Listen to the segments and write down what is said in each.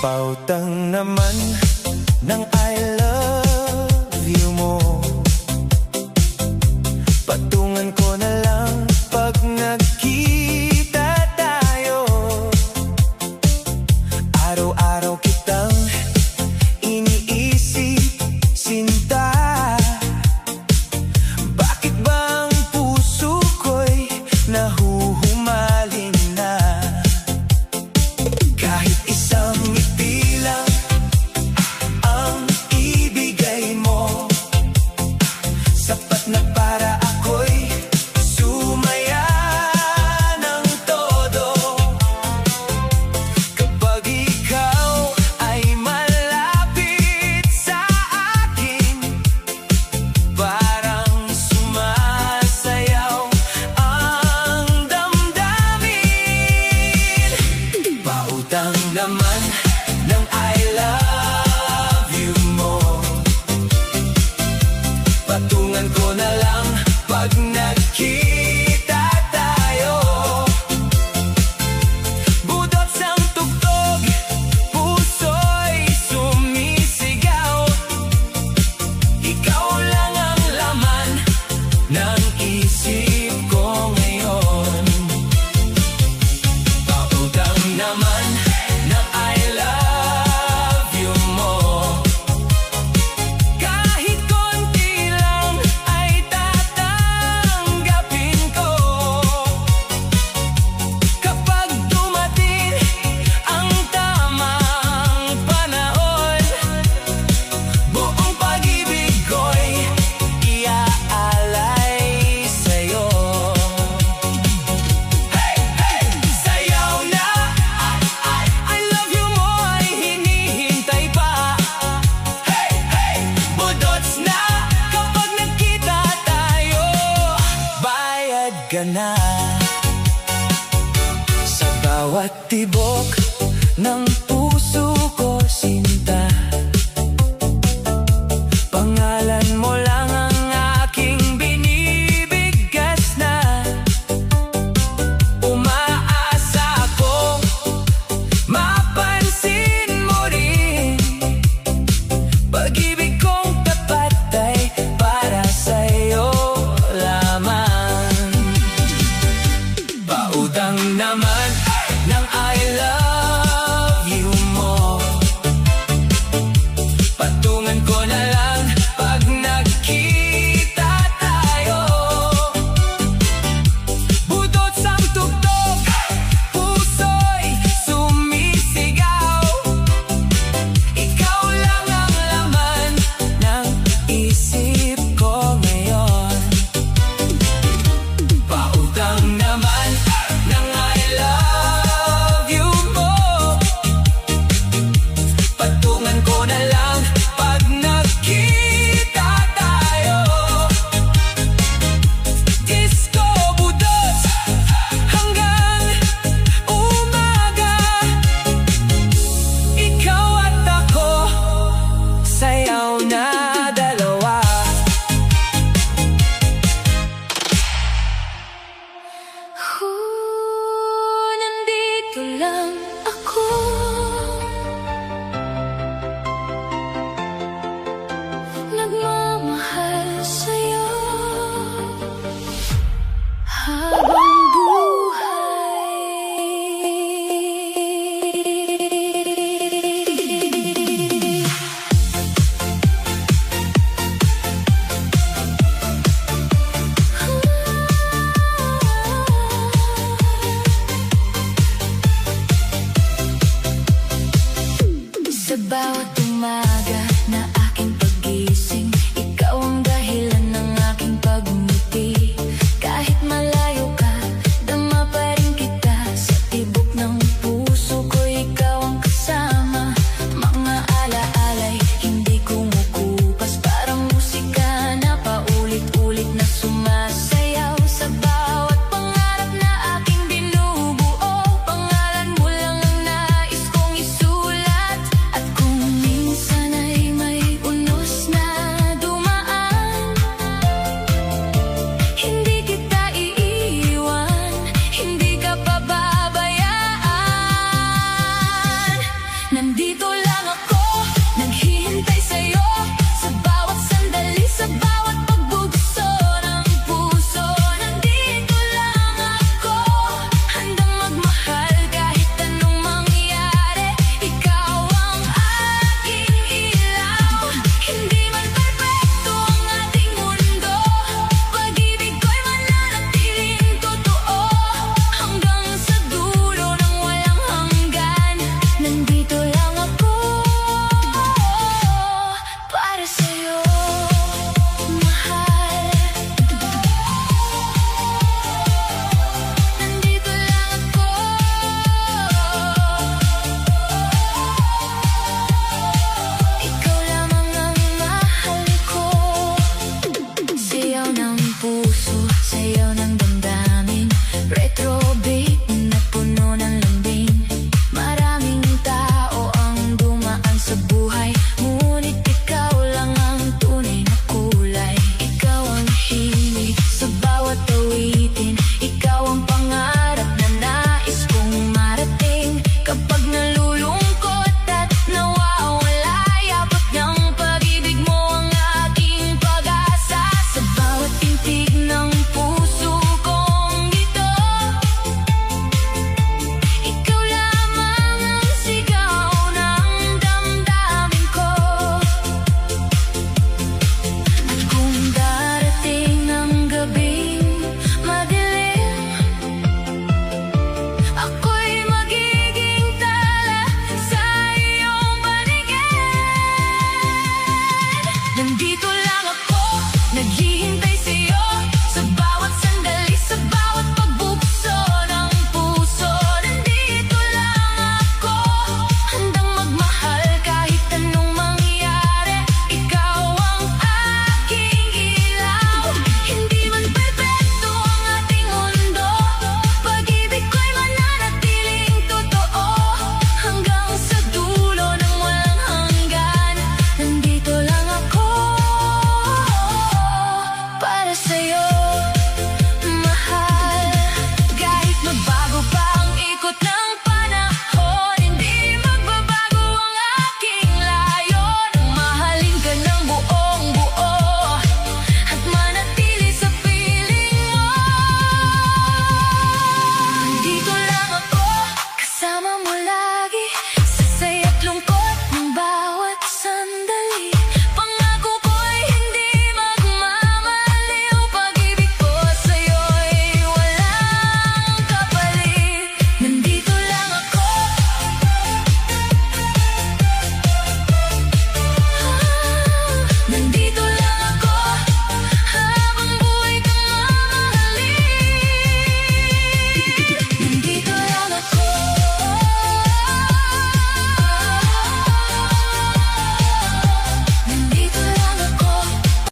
Pautang naman ng I love you mo. Patungan ko na lang pag nagkita tayo. Araw-araw kitang iniisip, sinta. Bakit ba ang puso ko'y nahuhumaling na? Kahit isang ngiti lang ang ibigay mo, sapat na para ako'y sumaya ng todo. Kapag ikaw ay malapit sa akin, parang sumasayaw ang damdamin. Pautang naman ng I love you mo. Patungan ko na lang pag nagkita tayo. Budot sang tugtog, puso'y sumisigaw. Ikaw lang ang laman ng isip ko ngayon. Pautang naman ng I love you mo. Kahit konti lang ay tatanggapin ko. Kapag dumating ang tamang panahon, buong pag-ibig ko'y iaalay sa'yo. Hey, hey! Sayaw na! I love you mo ay hinihintay pa. Hey, hey! Budots na kapag nagkita tayo. Bayad ka na sa bawat tibok ng puso ko, sinta. Pangalan mo lang ang aking binibigkas na. Umaasa akong mapansin mo rin. Pag-ibig kong tapat ay para sa'yo lamang. Pautang naman ng I love you mo. Patungan ko na lang pag nagkita tayo. Budot sang tugtog, puso'y sumisigaw. Ikaw lang ang laman ng isip ko ngayon. Pautang naman ng I love you mo. Patungan ko na lang pag nagkita tayo. Disco budots hanggang umaga. Ikaw at ako, sayaw na dalawa. Nandito lang ako. Nagmamahal sa'yo habang buhay. Sa bawat umaga na aking pagising, ikaw ang dahilan ng aking pagngiti. Kahit malayo ka, dama pa rin kita. Sa tibok ng puso ko, ikaw ang kasama. Mga alaalay, hindi kumukupas. Parang musika na paulit-ulit na sumasayaw. Sa bawat pangarap na aking binubuo, pangalan mo lang ang nais kong isulat. At kung minsan ay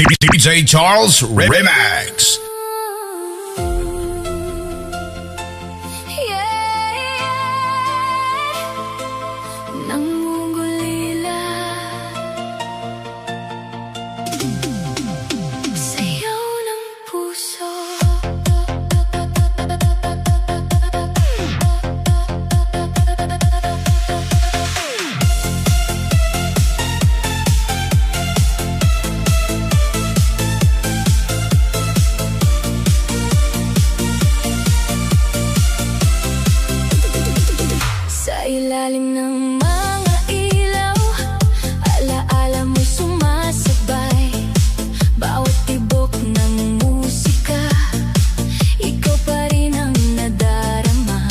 DJ Charles Remix. Nangungulila sayaw ng puso. Sa ilalim ng mga ilaw, alaala mo'y sumasabay. Bawat tibok ng musika, ikaw pa rin ang nadarama.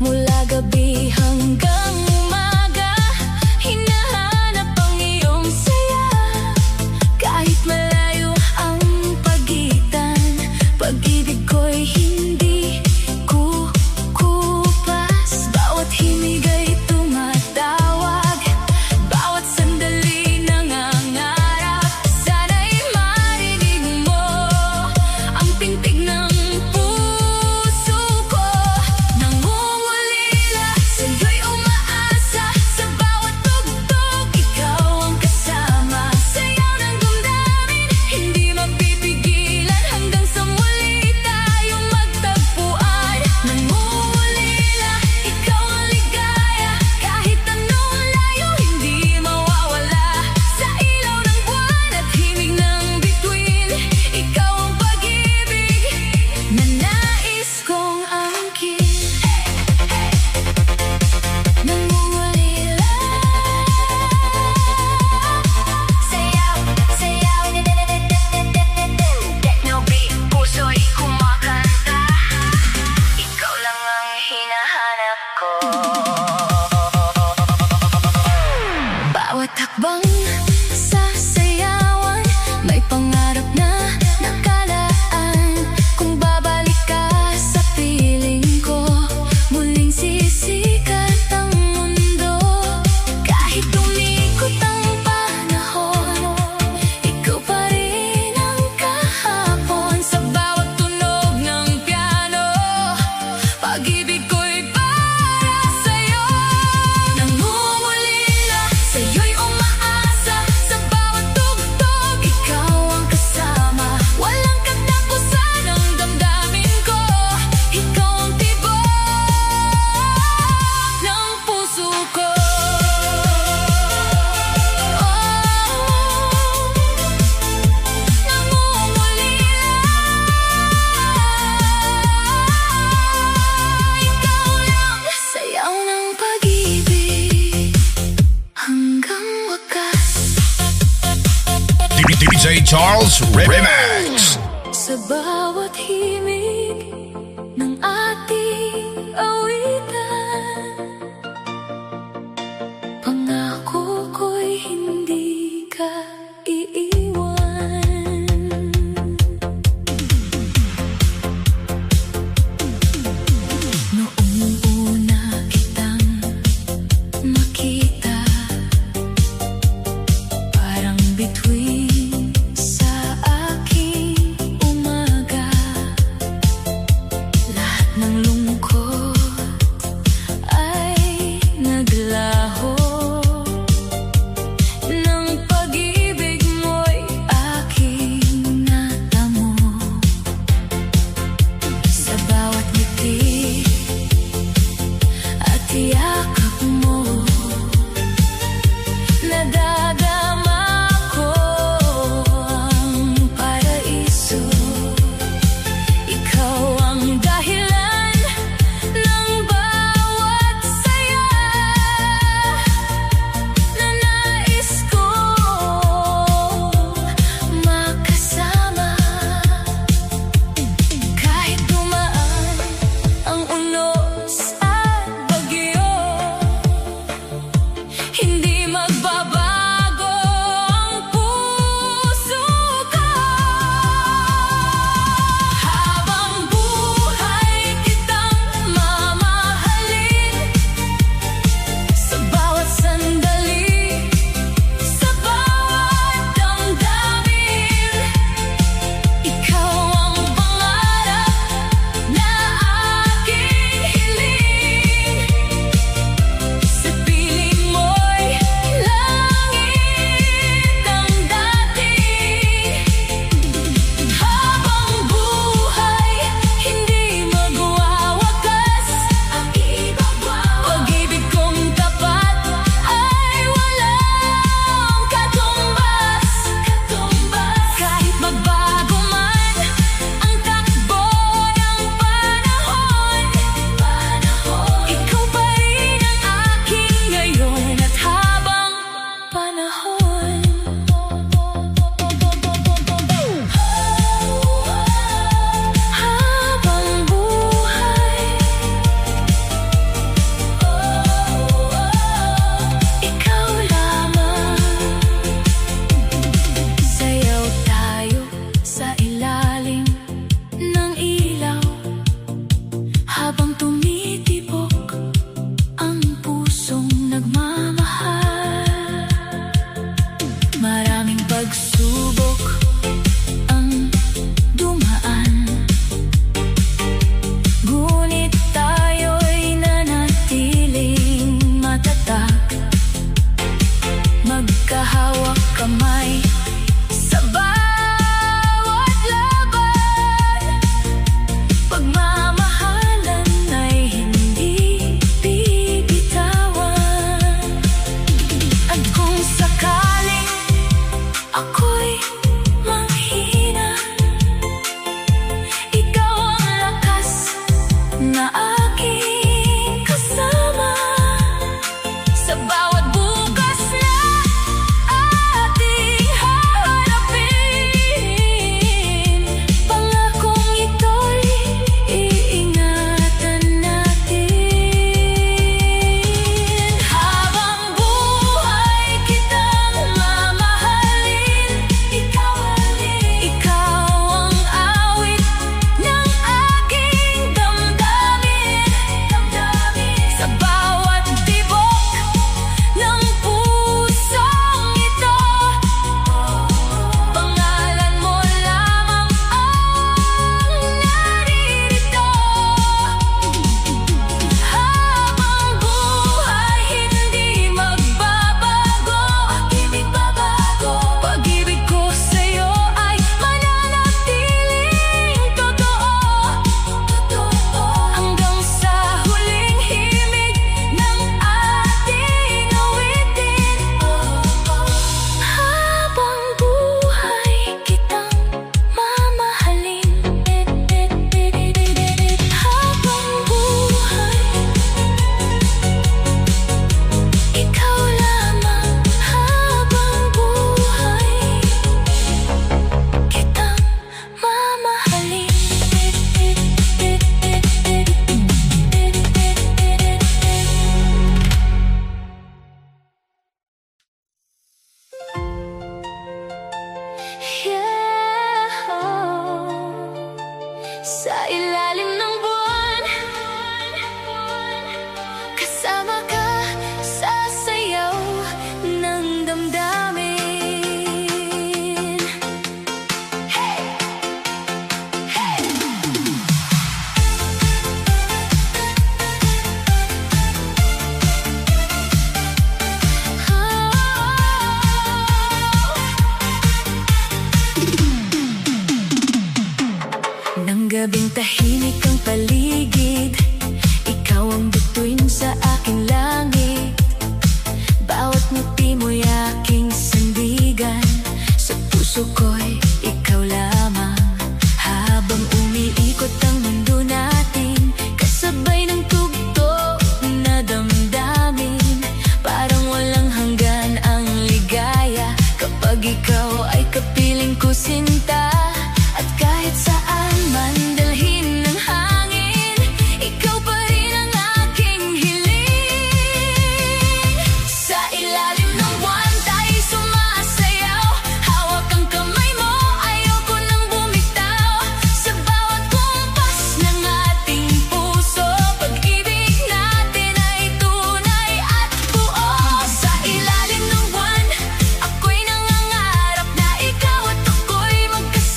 Mula gabi hanggang umaga, hinahanap ang iyong saya. Kahit malayo ang pagitan, pag-ibig ko'y hindi kukupas. Bawat himig ay tumatawag, bawat sandali nangangarap. Sana'y marinig mo ang tintig ng puso ko. Nangungulila, sa'yo'y umaasa, sa bawat tugtog ikaw ang kasama. Sayaw ng damdamin, hindi mapipigilan, hanggang sa muli tayong magtagpuan. Nangungulila, ikaw ang ligaya, kahit anong layo hindi mawawala. Sa ilaw ng buwan at himig ng bituin, ikaw ang pag-ibig na nais kong angkin. Nangungulila, sayaw, sayaw, techno beat, puso'y kumakanta. Ikaw lang ang hinahanap ko. Bawat hakbang sa sayawan, may pangarap na nakalaan. Kung babalik ka sa piling ko, muling sisikat ang mundo. Kahit umikot ang panahon, ikaw pa rin ang kahapon. Sa bawat tunog ng piano, pag-ibig ko'y para sa'yo. Nangungulila, sa'yo'y umaasa, sa bawat tugtog ikaw ang kasama. Walang katapusan ang damdamin ko, ikaw ang tibok ng puso ko. Ikaw lang, sayaw ng pag-ibig hanggang wakas. DJ Charles Remix. Sa bawat himig ng ating awitan, pangako ko'y hindi ka iiwan. Noong una kitang makita, parang bituin sa aking kamay sa bawat laban. Pagmamahalan ay hindi bibitawan. At kung sakaling ako'y manghina, ikaw ang lakas na aking kasama. Sa bawat bukas na ating haharapin, pangakong ito'y iingatan natin. Habang buhay kitang mamahalin, ikaw ang awit ng aking damdamin. Sa bawat tibok ng pusong ito, pangalan mo lamang ang naririto. Habang buhay hindi magbabago, pag-ibig ko sa'yo ay mananatiling totoo. Hanggang sa huling himig ng ating awitin. Habang buhay kitang mamahalin. Habang buhay, ikaw lamang. Habang buhay kitang mamahalin. Sa ilalim ng buwan, kasama ka sa sayaw ng damdamin. Hey! Hey! Nang gabing tahimik ang paligid, ikaw ang bituin sa aking langit. Bawat ngiti mo'y aking sandigan, sa puso ko'y ikaw lamang. Habang umiikot ang mundo natin, kasabay ng tugtog na damdamin. Parang walang hanggan ang ligaya kapag ikaw ay kapiling ko, sinta. At kahit saan man dalhin ng hangin, ikaw pa rin ang aking hiling. Sa ilalim ng buwan tayo'y sumasayaw, hawak ang kamay mo, ayoko nang bumitaw. Sa bawat kumpas ng ating puso, pag-ibig natin ay tunay at buo. Sa ilalim ng buwan, ako'y nangangarap na ikaw at ako'y magkasama.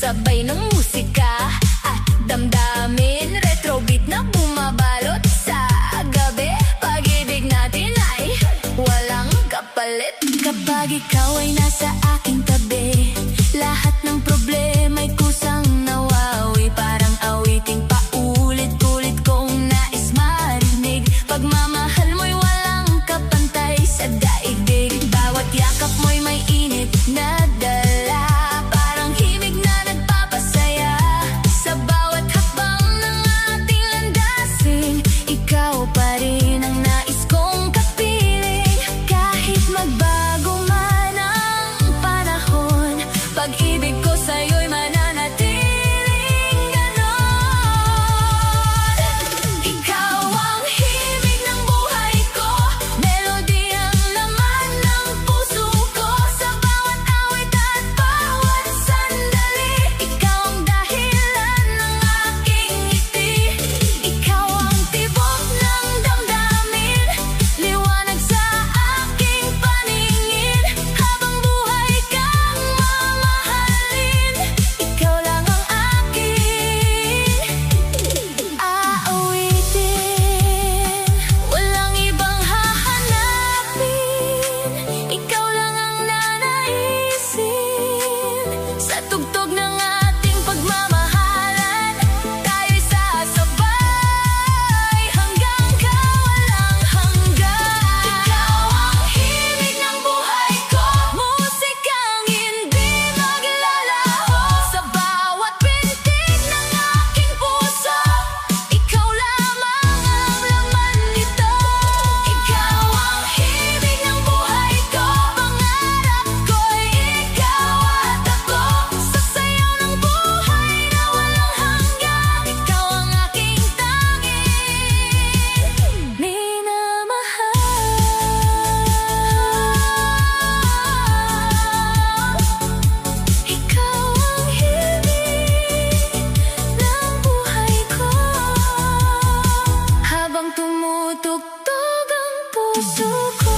Sabay ng musika at damdamin, retro beat na bumabalot sa gabi. Pag-ibig natin ay walang kapalit. Kapag ikaw ay nasa aking tabi, lahat ng problema'y kusang nawawi. Parang awiting paulit-ulit kong nais marinig. Pagmamahal mo'y walang kapantay sa daigdig. Bawat yakap mo'y may init na dala, parang himig na nagpapasaya. Sa bawat hakbang ng ating landasin, ikaw pa rin ang nais kong kapiling. Kahit magbago man ang panahon, pag-ibig ko sa'yo'y mananatiling ganon. Ikaw ang himig ng buhay ko, melody ang laman ng puso ko. Sa bawat awit at bawat sandali, ikaw ang dahilan ng aking ngiti. Ikaw ang tibok ng damdamin, liwanag sa aking paningin. Habang buhay kang mamahalin, ikaw lang ang aking aawitin. Walang ibang hahanapin, ikaw lang ang nanaisin. Sa tugtog ng ating pagmamahalan, tayo'y sasabay hanggang kawalang hanggan. Ikaw ang himig ng buhay ko, musikang hindi maglalaho. Sa bawat pintig ng aking puso, ikaw lamang ang laman nito. Ikaw ang himig ng buhay ko, pangarap ko'y ikaw at ako. Sa sayaw ng buhay na walang hanggan, ikaw ang aking tanging minamahal. Ikaw ang himig ng buhay ko, habang tumutugtog ang puso ko.